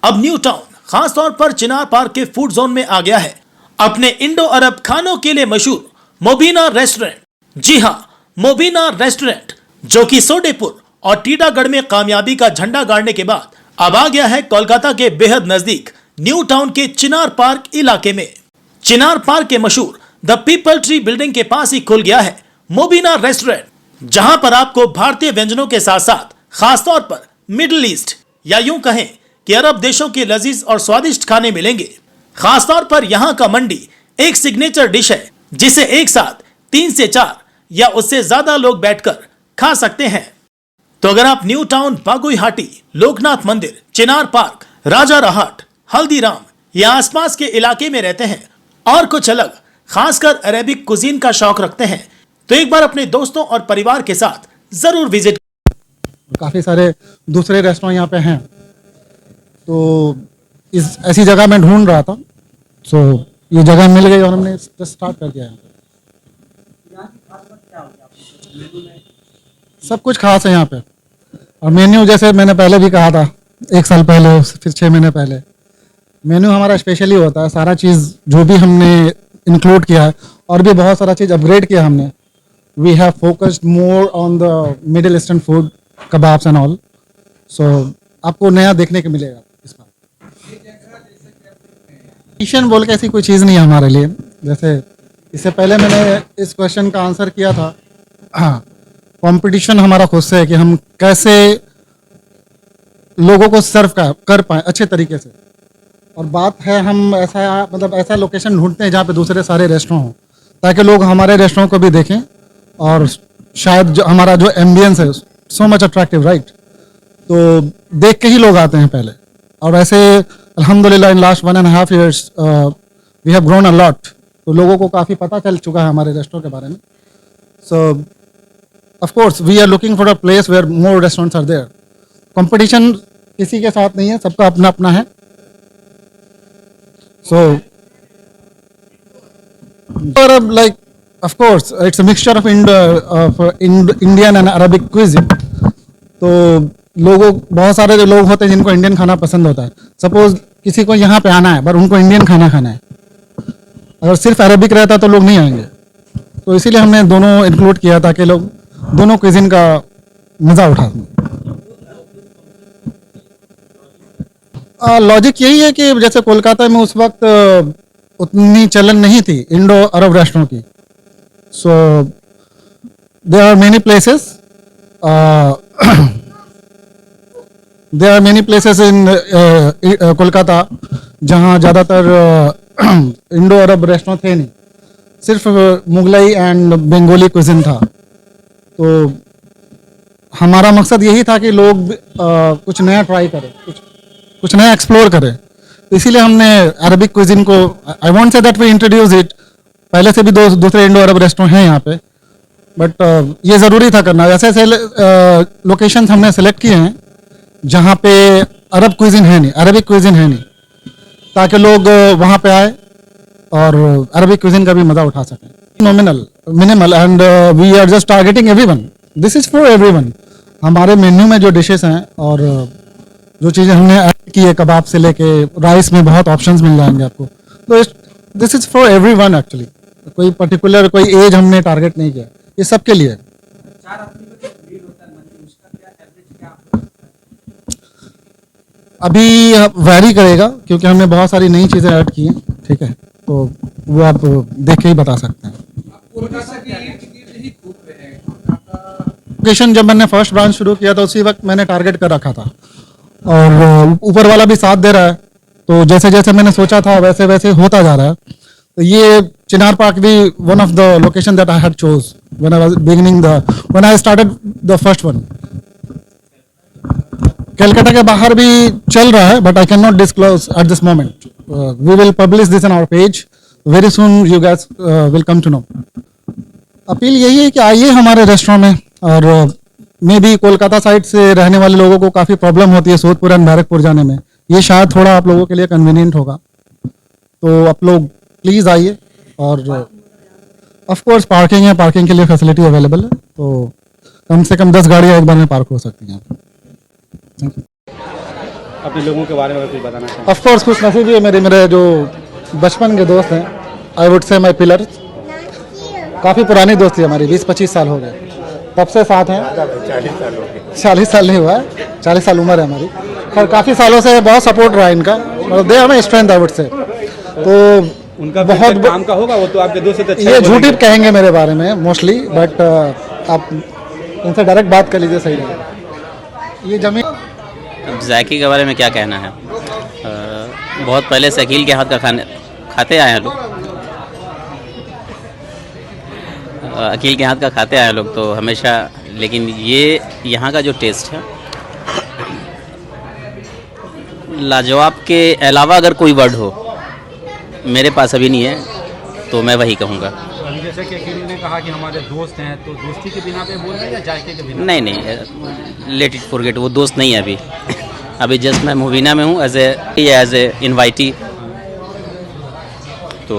अब new town खासतौर पर चिनार पार्क के फूड जोन में आ गया है। अपने इंडो अरब खानों के लिए मशहूर मोबिना रेस्टोरेंट। जी हाँ, मोबिना रेस्टोरेंट जो कि सोडेपुर और टीटागढ़ में कामयाबी का झंडा गाड़ने के बाद अब आ गया है कोलकाता के बेहद नजदीक न्यू टाउन के चिनार पार्क इलाके में। चिनार पार्क के मशहूर द पीपल ट्री बिल्डिंग के पास ही खुल गया है मोबिना रेस्टोरेंट, जहां पर आपको भारतीय व्यंजनों के साथ साथ खासतौर पर मिडिल ईस्ट या यूं कहें कि अरब देशों के लजीज और स्वादिष्ट खाने मिलेंगे। खासतौर पर यहाँ का मंडी एक सिग्नेचर डिश है जिसे एक साथ 3 से 4 या उससे ज्यादा लोग बैठकर खा सकते हैं। तो अगर आप न्यू टाउन, बागुईहाटी, लोकनाथ मंदिर, चिनार पार्क, राजा रहाट, हल्दीराम या आसपास के इलाके में रहते हैं और कुछ अलग खासकर अरेबिक कुजीन का शौक रखते हैं तो एक बार अपने दोस्तों और परिवार के साथ जरूर विजिट। काफ़ी सारे दूसरे रेस्टोरेंट यहाँ पे हैं, तो इस ऐसी जगह मैं ढूंढ रहा था, सो ये जगह मिल गई और हमने स्टार्ट कर दिया है। सब कुछ खास है यहाँ पे, और मेन्यू जैसे मैंने पहले भी कहा था 1 साल पहले, फिर 6 महीने पहले, मेन्यू हमारा स्पेशली होता है। सारा चीज़ जो भी हमने इंक्लूड किया है और भी बहुत सारा चीज़ अपग्रेड किया हमने। We have focused more on the Middle Eastern food, kebabs and all, so आपको नया देखने को मिलेगा इस बार। कंपटीशन बोल के ऐसी कोई चीज़ नहीं है हमारे लिए। जैसे इससे पहले मैंने इस क्वेश्चन का आंसर किया था, हाँ, कंपटीशन हमारा खुद से है कि हम कैसे लोगों को सर्व कर पाएँ अच्छे तरीके से। और बात है हम ऐसा लोकेशन ढूंढते हैं जहाँ पे दूसरे सारे रेस्टोरेंट हों, ताकि लोग हमारे रेस्टोरेंट को भी देखें और शायद जो हमारा जो एम्बियंस है सो मच अट्रैक्टिव, राइट, तो देख के ही लोग आते हैं पहले। और वैसे अल्हम्दुलिल्लाह in last 1.5 years we have grown a lot, तो लोगों को काफ़ी पता चल चुका है हमारे रेस्टोरेंट के बारे में। So of course we are looking for a place where more restaurants are there. Competition किसी के साथ नहीं है, सबका अपना अपना है। So, like, of course, it's a mixture of Indian and Arabic cuisine. तो बहुत सारे जो लोग होते हैं जिनको इंडियन खाना पसंद होता है। सपोज किसी को यहाँ पे आना है पर उनको इंडियन खाना खाना है, अगर सिर्फ अरबिक रहता तो लोग नहीं आएंगे। तो इसीलिए हमने दोनों इंक्लूड किया ताकि लोग दोनों cuisine का मज़ा उठा सकें। लॉजिक यही है कि जैसे कोलकाता में उस वक्त उतनी चलन नहीं थी इंडो अरब रेस्टोरेंट की। So there are many places in Kolkata जहाँ ज़्यादातर इंडो अरब रेस्टोरेंट थे नहीं, सिर्फ मुगलई एंड बंगाली कुजिन था। तो हमारा मकसद यही था कि लोग कुछ नया ट्राई करें, कुछ नया एक्सप्लोर करें। तो इसीलिए हमने अरबिक क्विजिन को, I want say that we introduce it, पहले से भी दूसरे इंडो अरब रेस्टोरेंट हैं यहाँ पे, बट ये ज़रूरी था करना। ऐसे ऐसे लोकेशंस हमने सेलेक्ट किए हैं जहाँ पे अरब क्विजिन है नहीं, अरबिक क्विजिन है नहीं, ताकि लोग वहाँ पे आए और अरबिक क्विजिन का भी मज़ा उठा सकें। Minimal and we are just targeting everyone, this is for everyone. हमारे मेन्यू में जो डिशेस हैं और जो चीज़ें हमने ऐड की है, कबाब से लेके राइस में बहुत ऑप्शंस मिल जाएंगे आपको। तो this is for everyone actually. कोई पर्टिकुलर कोई एज हमने टारगेट नहीं किया, ये सबके लिए। अभी वैरी करेगा क्योंकि हमने बहुत सारी नई चीज़ें ऐड की हैं, ठीक है, तो वो आप देख के ही बता सकते हैं। लोकेशन जब मैंने फर्स्ट ब्रांच शुरू किया था उसी वक्त मैंने टारगेट कर रखा था और ऊपर वाला भी साथ दे रहा है, तो जैसे जैसे मैंने सोचा था वैसे वैसे होता जा रहा है। तो ये चिनार पार्क भी one of the location that I had chose when I started the first one. Calcutta के बाहर भी चल रहा है but I can not disclose at this moment. We will publish this on our page very soon, you guys will come to know. Appeal यही है कि आइए हमारे रेस्टोरेंट में, और मे भी कोलकाता साइड से रहने वाले लोगों को काफ़ी प्रॉब्लम होती है सोदपुर एंड बैरकपुर जाने में, ये शायद थोड़ा आप लोगों के लिए कन्वीनियंट होगा। तो आप लोग प्लीज़ आइए, और ऑफ कोर्स पार्किंग है, पार्किंग के लिए फैसिलिटी अवेलेबल है, तो कम से कम 10 गाड़ियाँ एक बार में पार्क हो सकती हैं। Thank you. अपने लोगों के बारे में अगर कुछ बताना चाहें। ऑफ कोर्स कुछ नसीब है मेरे जो बचपन के दोस्त हैं, I would say my pillar. काफ़ी पुरानी दोस्ती है हमारी, 20-25 साल हो गए, तब से साथ हैं। 40 साल नहीं हुआ है, 40 साल उम्र है हमारी। खैर काफ़ी सालों से बहुत सपोर्ट रहा है इनका, मतलब दे हमें स्ट्रेंथ आई वुड से। तो उनका बहुत काम का होगा, वो तो आपके दोस्त से तो अच्छा ये ही झूठी बोलेंगे। कहेंगे मेरे बारे में मोस्टली, बट आप इनसे डायरेक्ट बात कर लीजिए, सही रहेगा। ये जमीन अब जायके के बारे में क्या कहना है। बहुत पहले से अकील के हाथ का खाते आए हैं लोग। अकील के हाथ का खाते आए हैं लोग तो हमेशा, लेकिन ये यहाँ का जो टेस्ट है लाजवाब के अलावा अगर कोई वर्ड हो मेरे पास अभी नहीं है तो मैं वही कहूँगा। अभी जैसे कि अकील ने कहा कि हमारे दोस्त हैं, तो दोस्ती के बिना पे बोल रहे हैं या जायके के बिना? नहीं, लेट इट फॉरगेट, वो दोस्त नहीं है अभी। अभी जस्ट मैं मुबीना में हूँ एज ए इनवाइटी। तो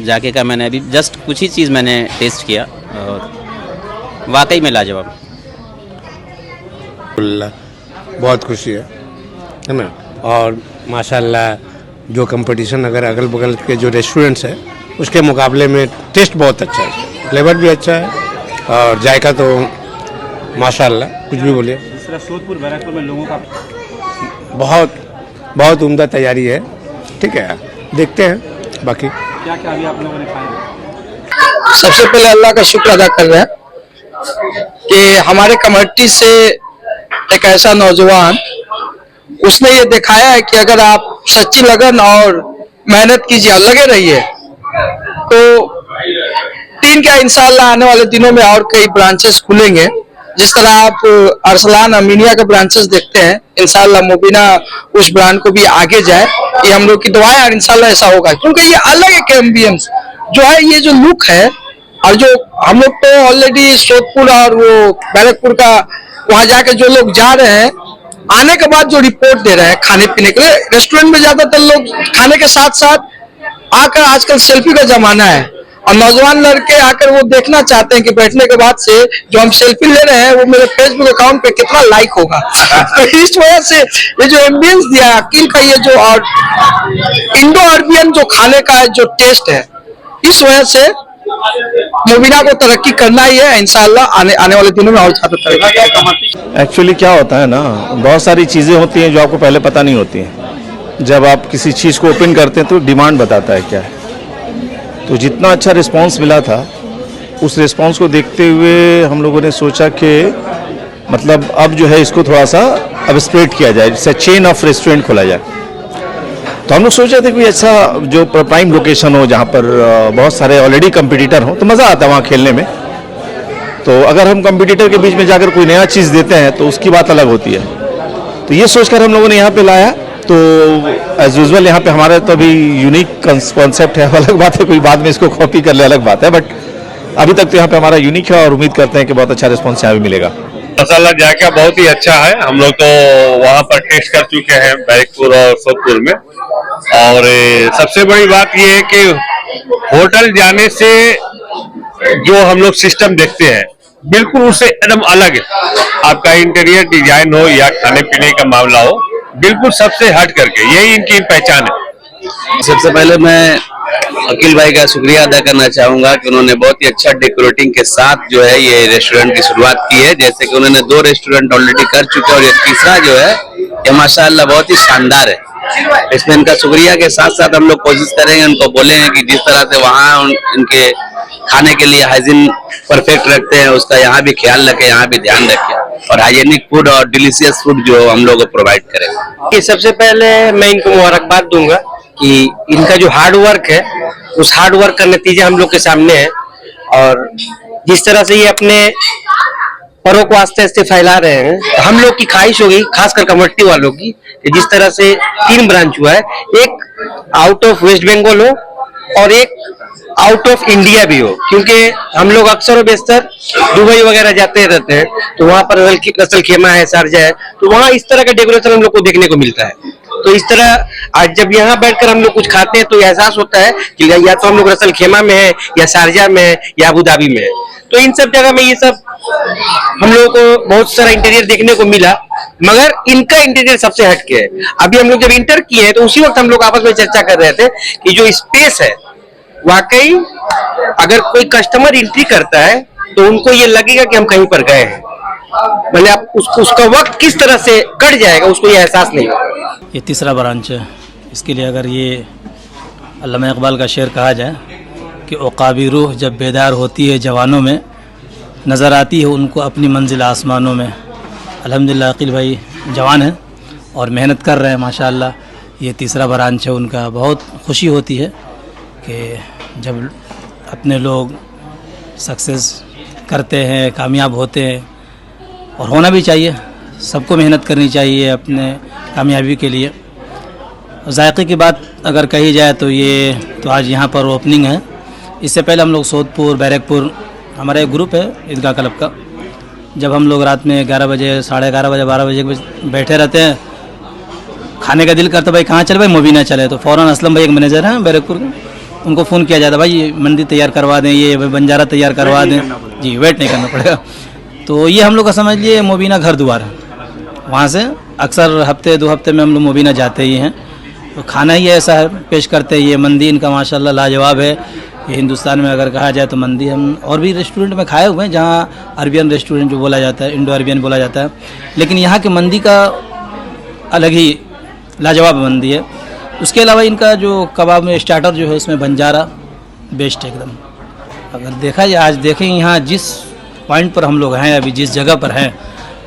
जाके का मैंने अभी जस्ट कुछ ही चीज़ मैंने टेस्ट किया और वाकई में लाजवाब। बहुत खुशी है ना। और माशाल्लाह जो कंपटीशन अगर अगल बगल के जो रेस्टोरेंट्स है उसके मुकाबले में टेस्ट बहुत अच्छा है, फ्लेवर भी अच्छा है और जायका तो माशाल्लाह कुछ भी बोलिए। जिस तरह सोदपुर बैरकपुर में लोगों का बहुत बहुत उम्दा तैयारी है, ठीक है, देखते हैं बाकी क्या क्या अभी आप लोगों ने खाया। सबसे पहले अल्लाह का शुक्र अदा कर रहे हैं कि हमारे कम्युनिटी से एक ऐसा नौजवान, उसने ये दिखाया है कि अगर आप सच्ची लगन और मेहनत कीजिए और लगे रहिए तो तीन क्या इंशाल्लाह आने वाले दिनों में और कई ब्रांचेस खुलेंगे। जिस तरह आप अरसलान अमीनिया के ब्रांचेस देखते हैं, इंशाल्लाह मुबीना उस ब्रांड को भी आगे जाए, ये हम लोग की दुआ है और इंशाल्लाह ऐसा होगा। क्योंकि ये अलग एक एम्बियंस जो है, ये जो लुक है, और जो हम लोग तो ऑलरेडी सोदपुर और वो बैरकपुर का वहां जाके जो लोग जा रहे हैं, आने के बाद जो रिपोर्ट दे रहे हैं खाने पीने के लिए, रेस्टोरेंट में ज्यादातर लोग खाने के साथ साथ आकर, आजकल सेल्फी का जमाना है और नौजवान लड़के आकर वो देखना चाहते हैं कि बैठने के बाद से जो हम सेल्फी ले रहे हैं वो मेरे फेसबुक अकाउंट पे कितना लाइक होगा। तो इस वजह से ये जो एम्बियंस दिया है अकील का, ये जो और इंडो अरबियन जो खाने का जो टेस्ट है, इस वजह से मुबीना को तरक्की करना ही है। इंशाल्लाह आने वाले दिनों में और ज्यादा तरक्की। एक्चुअली क्या होता है ना, बहुत सारी चीज़ें होती हैं जो आपको पहले पता नहीं होती हैं। जब आप किसी चीज़ को ओपन करते हैं तो डिमांड बताता है क्या है। तो जितना अच्छा रिस्पांस मिला था, उस रिस्पांस को देखते हुए हम लोगों ने सोचा कि मतलब अब जो है इसको थोड़ा सा अब स्प्रेड किया जाए, जैसे चेन ऑफ रेस्टोरेंट खोला जाए। तो हम लोग सोच रहे थे कोई ऐसा जो प्राइम लोकेशन हो जहाँ पर बहुत सारे ऑलरेडी कंपटीटर हों, तो मज़ा आता है वहाँ खेलने में। तो अगर हम कंपटीटर के बीच में जाकर कोई नया चीज़ देते हैं तो उसकी बात अलग होती है। तो ये सोचकर हम लोगों ने यहाँ पे लाया। तो एज यूजुअल यहाँ पे हमारा तो अभी यूनिक कॉन्सेप्ट है, अलग बात है, कोई बाद में इसको कॉपी कर ले अलग बात है, बट अभी तक तो यहाँ पे हमारा यूनिक है और उम्मीद करते हैं कि बहुत अच्छा रिस्पॉन्स यहाँ भी मिलेगा। मसाला जायका बहुत ही अच्छा है। हम लोग तो वहाँ पर टेस्ट कर चुके हैं बैरकपुर और सोदपुर में, और सबसे बड़ी बात यह है कि होटल जाने से जो हम लोग सिस्टम देखते हैं बिल्कुल उससे एकदम अलग है। आपका इंटीरियर डिजाइन हो या खाने पीने का मामला हो, बिल्कुल सबसे हट करके, यही इनकी पहचान है। सबसे पहले मैं अकील भाई का शुक्रिया अदा करना चाहूंगा कि उन्होंने बहुत ही अच्छा डेकोरेटिंग के साथ जो है ये रेस्टोरेंट की शुरुआत की है। जैसे कि उन्होंने 2 रेस्टोरेंट ऑलरेडी कर चुके हैं और ये तीसरा जो है ये माशाल्लाह बहुत ही शानदार है। इसमें इनका शुक्रिया के साथ साथ हम लोग कोशिश करेंगे, उनको बोलेंगे कि जिस तरह से वहाँ इनके खाने के लिए हाइजीन परफेक्ट रखते हैं, उसका यहाँ भी ख्याल रखें, यहाँ भी ध्यान रखें और हाइजेनिक फूड और डिलीशियस फूड जो हम लोग को प्रोवाइड करें। सबसे पहले मैं इनको मुबारकबाद दूंगा कि इनका जो हार्ड वर्क है, उस हार्ड वर्क का नतीजा हम लोग के सामने है। और जिस तरह से ये अपने परों को आस्ते आस्ते फैला रहे हैं, तो हम लोग की ख्वाहिश होगी, खासकर कम्युनिटी वालों की, कि जिस तरह से 3 ब्रांच हुआ है, एक आउट ऑफ वेस्ट बंगाल हो और एक आउट ऑफ इंडिया भी हो। क्योंकि हम लोग अक्सर बेशतर दुबई वगैरह जाते रहते हैं, तो वहां पर रसल खेमा है, शारजा है, तो वहां इस तरह का डेकोरेशन हम लोग को देखने को मिलता है। तो इस तरह आज जब यहाँ बैठकर हम लोग कुछ खाते हैं तो एहसास होता है कि या तो हम लोग रसल खेमा में है, या शारजा में है, या अबू धाबी में है। तो इन सब जगह में ये सब हम लोगों को बहुत सारा इंटीरियर देखने को मिला, मगर इनका इंटीरियर सबसे हटके है। अभी हम लोग जब इंटर किए हैं तो उसी वक्त हम लोग आपस में चर्चा कर रहे थे कि जो स्पेस है, वाकई अगर कोई कस्टमर एंट्री करता है तो उनको ये लगेगा कि हम कहीं पर गए हैं, मतलब आप उसका वक्त किस तरह से कट जाएगा उसको ये एहसास नहीं होगा। ये तीसरा ब्रांच है। इसके लिए अगर ये अल्लामा इकबाल का शेर कहा जाए कि औक़ाबी रूह जब बेदार होती है जवानों में, नज़र आती है उनको अपनी मंजिल आसमानों में। अल्हम्दुलिल्लाह अकील भाई जवान हैं और मेहनत कर रहे हैं माशाअल्लाह। ये तीसरा ब्रांच है उनका। बहुत खुशी होती है कि जब अपने लोग सक्सेस करते हैं, कामयाब होते हैं, और होना भी चाहिए। सबको मेहनत करनी चाहिए अपने कामयाबी के लिए। जायके की बात अगर कही जाए तो ये तो आज यहाँ पर ओपनिंग है। इससे पहले हम लोग सोदपुर, बैरकपुर, हमारा एक ग्रुप है ईदगाह क्लब का, जब हम लोग रात में 11 बजे, 11:30 बजे, 12 बजे बैठे रहते हैं, खाने का दिल करता भाई कहाँ चले, भाई मोबीना चले, तो फ़ौरन असलम भाई एक मैनेजर हैं बैरकपुर के, उनको फ़ोन किया जाता भाई ये मंडी तैयार करवा दें, ये बंजारा तैयार करवा दें। जी, वेट नहीं करना पड़ेगा। तो ये हम लोग का समझ लिए मोबीना घर द्वार है। वहाँ से अक्सर हफ्ते 2 हफ्ते में हम लोग मोबीना जाते ही हैं। तो खाना ही ऐसा है पेश करते हैं। ये मंदी इनका माशाल्लाह लाजवाब है। ये हिंदुस्तान में अगर कहा जाए तो मंदी हम और भी रेस्टोरेंट में खाए हुए हैं जहाँ अरबियन रेस्टोरेंट जो बोला जाता है, इंडो अरबियन बोला जाता है, लेकिन यहाँ की मंदी का अलग ही लाजवाब मंदी है। उसके अलावा इनका जो कबाब में स्टार्टर जो है उसमें बंजारा बेस्ट है एकदम। अगर देखा जाए, आज देखें यहाँ जिस पॉइंट पर हम लोग हैं, अभी जिस जगह पर हैं,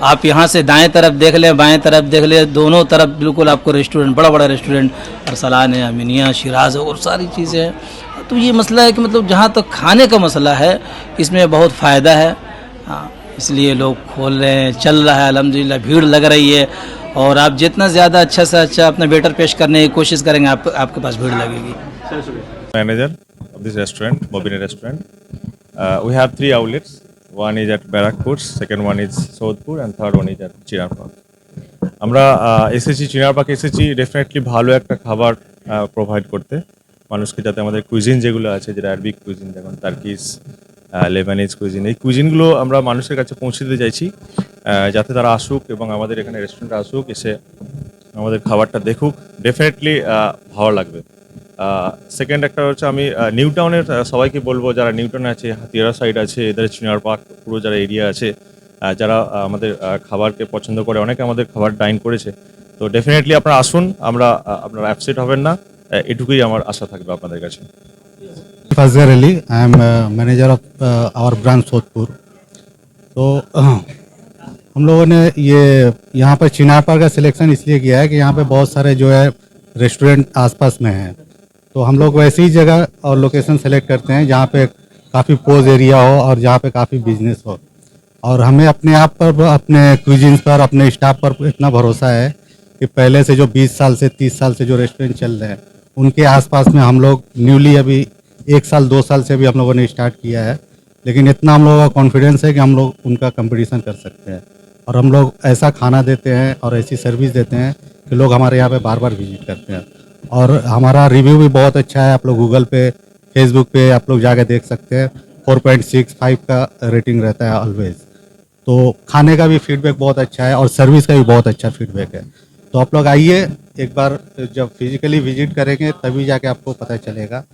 आप यहाँ से दाएं तरफ देख लें, बाएं तरफ देख लें, दोनों तरफ बिल्कुल आपको रेस्टोरेंट, बड़ा बड़ा रेस्टोरेंट, अरसलान है, अमीनिया, शिराज है और सारी चीज़ें हैं। तो ये मसला है कि मतलब जहाँ तक खाने का मसला है इसमें बहुत फ़ायदा है। हाँ, इसलिए लोग खोल रहे हैं, चल रहा है अल्हम्दुलिल्लाह, भीड़ लग रही है। और आप जितना ज़्यादा अच्छा से अच्छा अपना बेटर पेश करने की कोशिश करेंगे, आपके पास भीड़ लगेगी। Manager of this restaurant, Mobina restaurant. We have 3 outlets. One is at Barakpur, second one is Sodhpur, and third one is at Chinar Park. আমরা এসেছি চিনার পার্কে, এসেছি ডেফিনেটলি ভালো একটা খাবার প্রোভাইড করতে মানুষকে, যাতে আমাদের কুইজিন যেগুলো আছে, যেটা আরবিক কুইজিন, যেমন টার্কিশ, লেবানিজ কুইজিন, এই কুইজিনগুলো আমরা মানুষের কাছে পৌঁছে দিতে চাইছি, যাতে তারা আসুক এবং আমাদের এখানে রেস্টুরেন্টে আসুক, এসে আমাদের খাবারটা দেখুক, ডেফিনেটলি ভালো লাগবে। সেকেন্ড একটা হচ্ছে আমি নিউ টাউনের সবাইকে বলবো, যারা নিউ টাউনে আছে, হাতিয়ারা সাইড আছে, এদের চিনার পার্ক পুরো যারা এরিয়া আছে, যারা আমাদের খাবারকে পছন্দ করে, অনেকে আমাদের খাবার ডাইন করেছে, তো ডেফিনেটলি আপনারা আসুন, আপনারা অ্যাপসেট হবেন না, এটুকুই আমার আশা থাকবে আপনাদের কাছে। Fajar Ali, I am manager of our branch Sodepur. तो हम लोगों ने ये यहाँ पर चिनार पार्क का सिलेक्शन इसलिए किया है कि यहाँ पे बहुत सारे जो है रेस्टोरेंट आसपास में हैं, तो हम लोग वैसी ही जगह और लोकेशन सेलेक्ट करते हैं जहाँ पे काफ़ी पोज एरिया हो और जहाँ पे काफ़ी बिजनेस हो। और हमें अपने आप पर, अपने क्विजिन्स पर, अपने स्टाफ पर इतना भरोसा है कि पहले से जो 20 साल से 30 साल से जो रेस्टोरेंट चल रहे हैं, उनके आसपास में हम लोग न्यूली अभी 1 साल 2 साल से भी हम लोगों ने स्टार्ट किया है, लेकिन इतना हम लोगों का कॉन्फिडेंस है कि हम लोग उनका कंपटीशन कर सकते हैं। और हम लोग ऐसा खाना देते हैं और ऐसी सर्विस देते हैं कि लोग हमारे यहाँ पे बार बार विजिट करते हैं। और हमारा रिव्यू भी बहुत अच्छा है, आप लोग गूगल पे, फेसबुक पे आप लोग जाके देख सकते हैं। 4.65 का रेटिंग रहता है ऑलवेज। तो खाने का भी फीडबैक बहुत अच्छा है और सर्विस का भी बहुत अच्छा फीडबैक है। तो आप लोग आइए, एक बार जब फिजिकली विजिट करेंगे तभी जाके आपको पता चलेगा।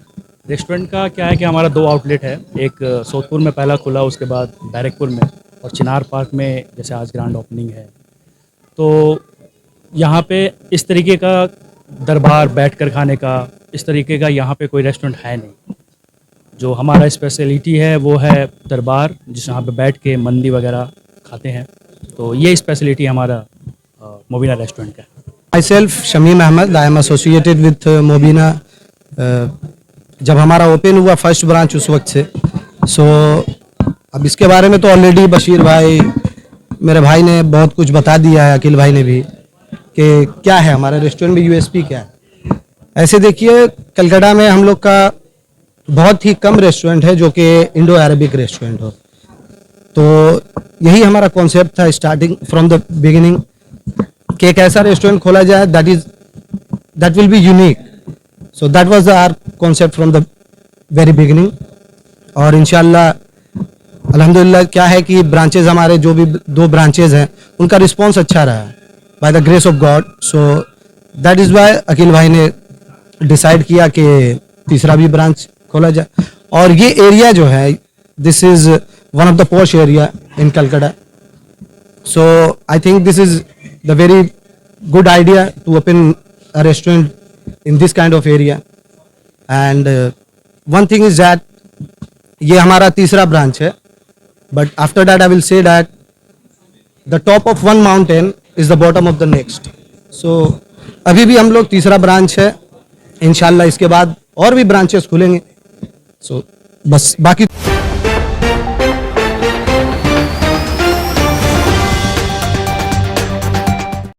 रेस्टोरेंट का क्या है कि हमारा 2 आउटलेट है, एक सोदपुर में पहला खुला, उसके बाद बैरकपुर में, और चिनार पार्क में जैसे आज ग्रैंड ओपनिंग है। तो यहाँ पे इस तरीके का दरबार बैठकर खाने का, इस तरीके का यहाँ पे कोई रेस्टोरेंट है नहीं। जो हमारा स्पेशलिटी है वो है दरबार, जिस यहाँ पे बैठ के मंदी वगैरह खाते हैं। तो ये स्पेशलिटी हमारा मोबिना रेस्टोरेंट का है। Myself Shamim Ahmed, I am associated with Mobina. जब हमारा ओपन हुआ फर्स्ट ब्रांच उस वक्त से, सो अब इसके बारे में तो ऑलरेडी बशीर भाई, मेरे भाई ने बहुत कुछ बता दिया है, अकील भाई ने भी, कि क्या है हमारे रेस्टोरेंट में यूएसपी क्या है। ऐसे देखिए, कलकत्ता में हम लोग का बहुत ही कम रेस्टोरेंट है जो कि इंडो अरबिक रेस्टोरेंट हो। तो यही हमारा कॉन्सेप्ट था स्टार्टिंग फ्रॉम द बिगिनिंग, कि एक ऐसा रेस्टोरेंट खोला जाए that will be unique. So that was our concept from the very beginning. और इंशाल्लाह अल्हम्दुलिल्लाह क्या है कि ब्रांचेज हमारे जो भी 2 ब्रांचेज हैं उनका रिस्पॉन्स अच्छा रहा है by the grace of God. So that is why Aqeel भाई ने डिसाइड किया कि तीसरा भी ब्रांच खोला जाए. और ये एरिया जो है this is one of the posh area in Calcutta. So I think this is the very good idea to open a restaurant in this kind of area. And one thing is that ये हमारा तीसरा branch है, but after that I will say that the top of one mountain is the bottom of the next. So अभी भी हम लोग तीसरा branch है, इंशाल्लाह इसके बाद और भी ब्रांचेस खुलेंगे. So बस बाकी